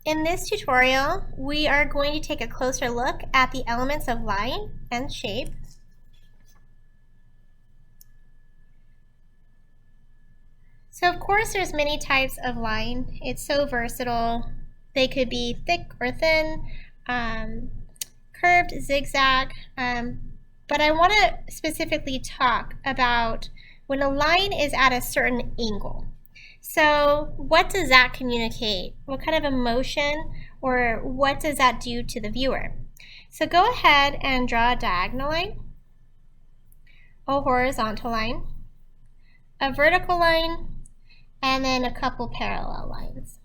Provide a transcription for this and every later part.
In this tutorial, we are going to take a closer look at the elements of line and shape. So of course there's many types of line. It's so versatile. They could be thick or thin, curved, zigzag, but I want to specifically talk about when a line is at a certain angle. So what does that communicate? What kind of emotion or what does that do to the viewer? So go ahead and draw a diagonal line, a horizontal line, a vertical line, and then a couple parallel lines.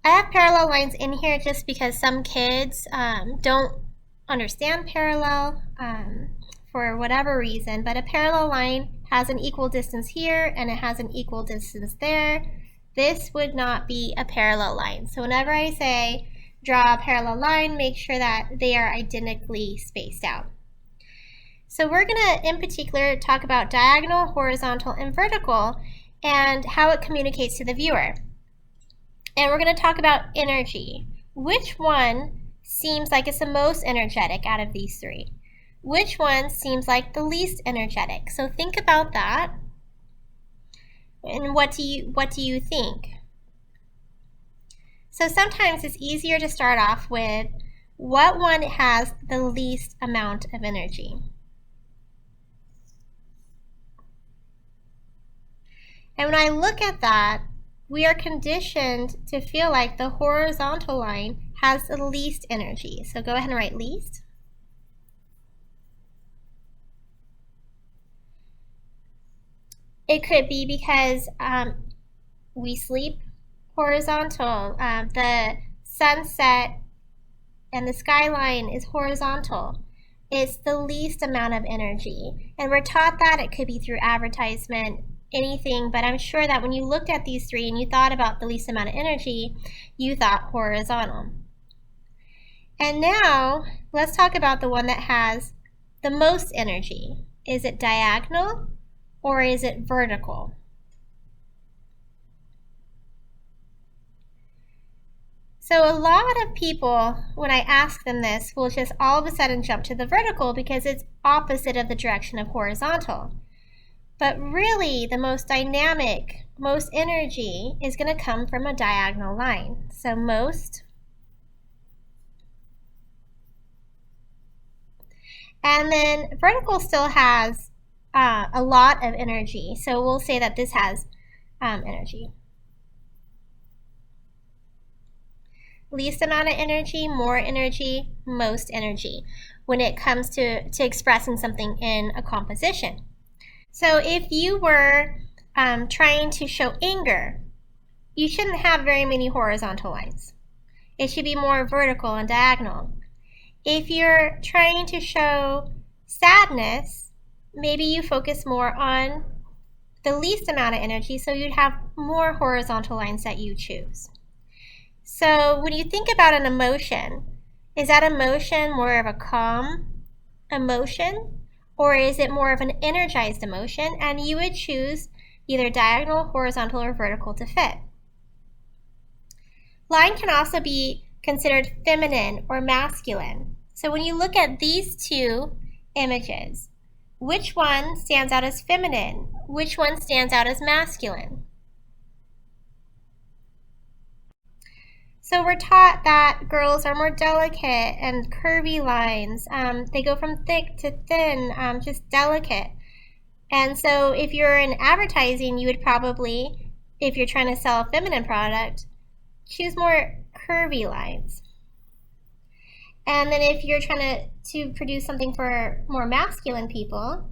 I have parallel lines in here just because some kids don't understand parallel for whatever reason, but a parallel line has an equal distance here and it has an equal distance there. This would not be a parallel line. So whenever I say draw a parallel line, make sure that they are identically spaced out. So we're going to, in particular, talk about diagonal, horizontal, and vertical and how it communicates to the viewer. And we're going to talk about energy. Which one seems like it's the most energetic out of these three? Which one seems like the least energetic? So think about that. And what do you think? So sometimes it's easier to start off with what one has the least amount of energy. And when I look at that, we are conditioned to feel like the horizontal line has the least energy. So go ahead and write least. It could be because we sleep horizontal. The sunset and the skyline is horizontal. It's the least amount of energy. And we're taught that. It could be through advertisement, anything, but I'm sure that when you looked at these three and you thought about the least amount of energy, you thought horizontal. And now let's talk about the one that has the most energy. Is it diagonal or is it vertical? So a lot of people, when I ask them this, will just all of a sudden jump to the vertical because it's opposite of the direction of horizontal. But really, the most dynamic, most energy is going to come from a diagonal line. So most. And then vertical still has a lot of energy. So we'll say that this has energy. Least amount of energy, more energy, most energy when it comes to expressing something in a composition. So if you were trying to show anger, you shouldn't have very many horizontal lines. It should be more vertical and diagonal. If you're trying to show sadness, maybe you focus more on the least amount of energy, so you'd have more horizontal lines that you choose. So when you think about an emotion, is that emotion more of a calm emotion? Or is it more of an energized emotion? And you would choose either diagonal, horizontal, or vertical to fit. Line can also be considered feminine or masculine. So when you look at these two images, which one stands out as feminine? Which one stands out as masculine? So we're taught that girls are more delicate and curvy lines. They go from thick to thin, just delicate. And so if you're in advertising, you would probably, if you're trying to sell a feminine product, choose more curvy lines. And then if you're trying to produce something for more masculine people,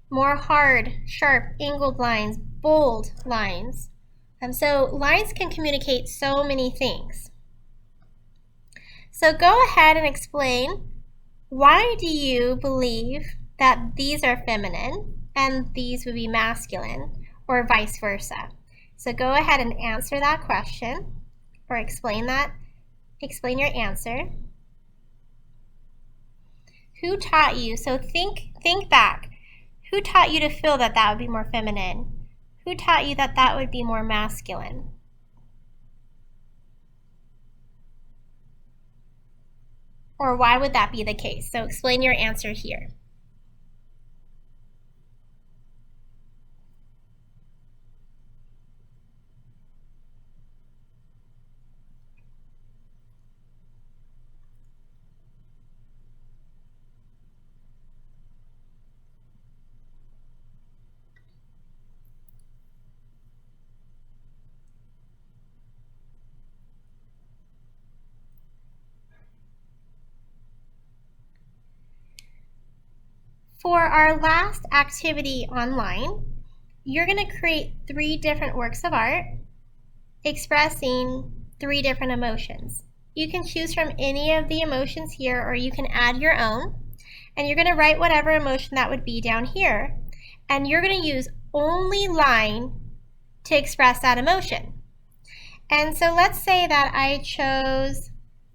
more hard, sharp, angled lines, bold lines. So lines can communicate so many things. So go ahead and explain, why do you believe that these are feminine and these would be masculine, or vice versa? So go ahead and answer that question, or explain your answer. Who taught you? So think back. Who taught you to feel that that would be more feminine? Who taught you that that would be more masculine? Or why would that be the case? So explain your answer here. For our last activity online, you're going to create 3 different works of art expressing 3 different emotions. You can choose from any of the emotions here, or you can add your own. And you're going to write whatever emotion that would be down here. And you're going to use only line to express that emotion. And so let's say that I chose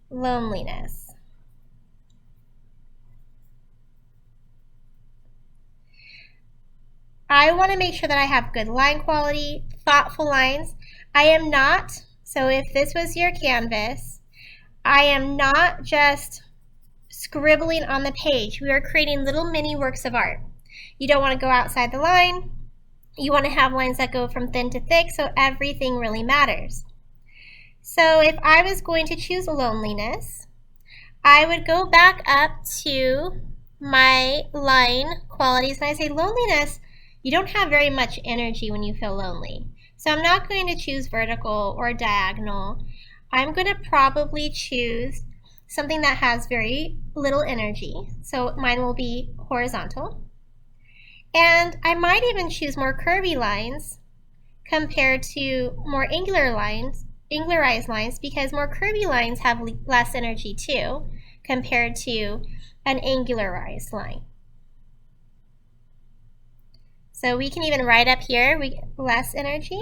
loneliness. I want to make sure that I have good line quality, thoughtful lines. I am not, so if this was your canvas, I am not just scribbling on the page. We are creating little mini works of art. You don't want to go outside the line. You want to have lines that go from thin to thick, so everything really matters. So if I was going to choose loneliness, I would go back up to my line qualities and I say loneliness, you don't have very much energy when you feel lonely. So I'm not going to choose vertical or diagonal. I'm going to probably choose something that has very little energy. So mine will be horizontal. And I might even choose more curvy lines compared to more angularized lines, because more curvy lines have less energy too compared to an angularized line. So we can even write up here, we get less energy,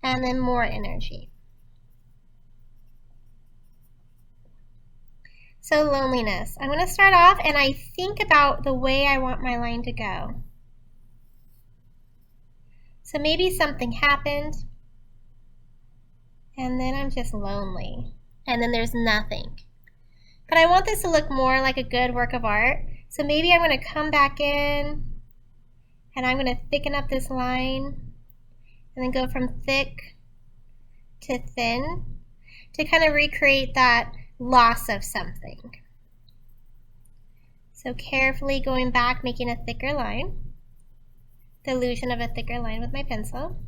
and then more energy. So loneliness. I'm going to start off and I think about the way I want my line to go. So maybe something happened, and then I'm just lonely, and then there's nothing. But I want this to look more like a good work of art. So maybe I'm going to come back in and I'm going to thicken up this line and then go from thick to thin to kind of recreate that loss of something. So carefully going back, making a thicker line, the illusion of a thicker line with my pencil.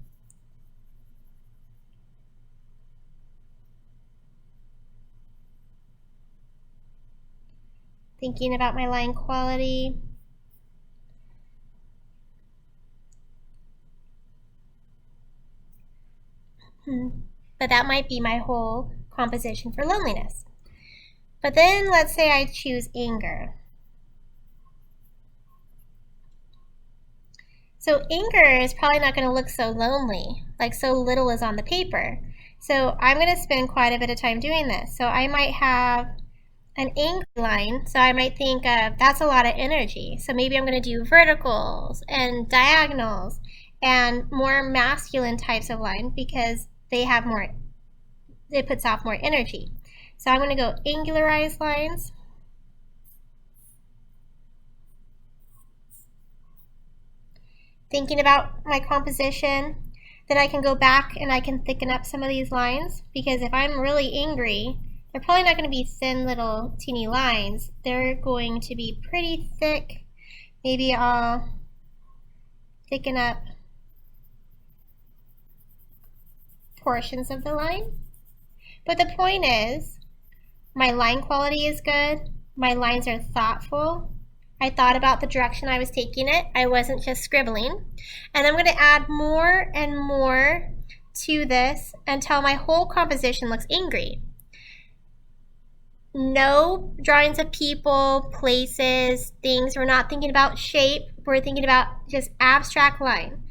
Thinking about my line quality. But that might be my whole composition for loneliness. But then let's say I choose anger. So anger is probably not going to look so lonely, like so little is on the paper. So I'm going to spend quite a bit of time doing this. So I might have an angry line, so I might think that's a lot of energy. So maybe I'm going to do verticals and diagonals and more masculine types of line because they have more, it puts off more energy. So I'm going to go angularized lines. Thinking about my composition, then I can go back and I can thicken up some of these lines, because if I'm really angry, they're probably not going to be thin little teeny lines. They're going to be pretty thick. Maybe I'll thicken up portions of the line. But the point is, my line quality is good. My lines are thoughtful. I thought about the direction I was taking it. I wasn't just scribbling. And I'm going to add more and more to this until my whole composition looks angry. No drawings of people, places, things. We're not thinking about shape. We're thinking about just abstract line.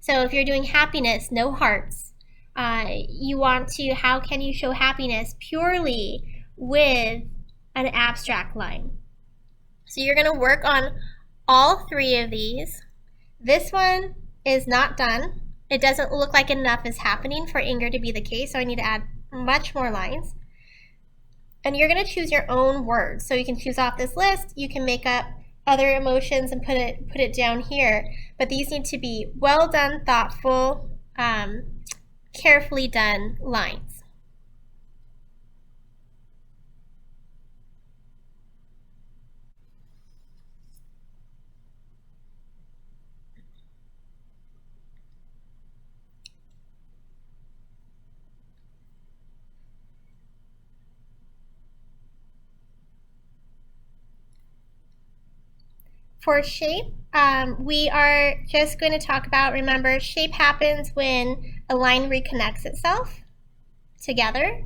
So if you're doing happiness, no hearts. You want to, how can you show happiness purely with an abstract line? So you're going to work on all three of these. This one is not done. It doesn't look like enough is happening for anger to be the case, so I need to add much more lines. And you're going to choose your own words. So you can choose off this list, you can make up other emotions and put it down here, but these need to be well done, thoughtful, carefully done lines. For shape, we are just going to talk about, remember, shape happens when a line reconnects itself together.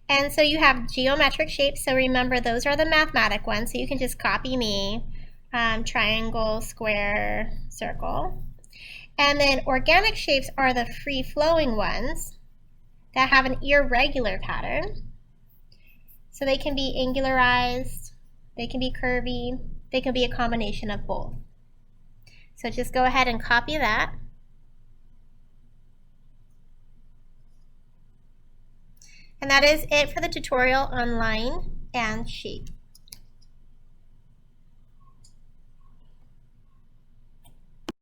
And so you have geometric shapes, so remember those are the mathematic ones, so you can just copy me, triangle, square, circle. And then organic shapes are the free-flowing ones that have an irregular pattern. So they can be angularized, they can be curvy, they can be a combination of both. So just go ahead and copy that. And that is it for the tutorial on line and shape.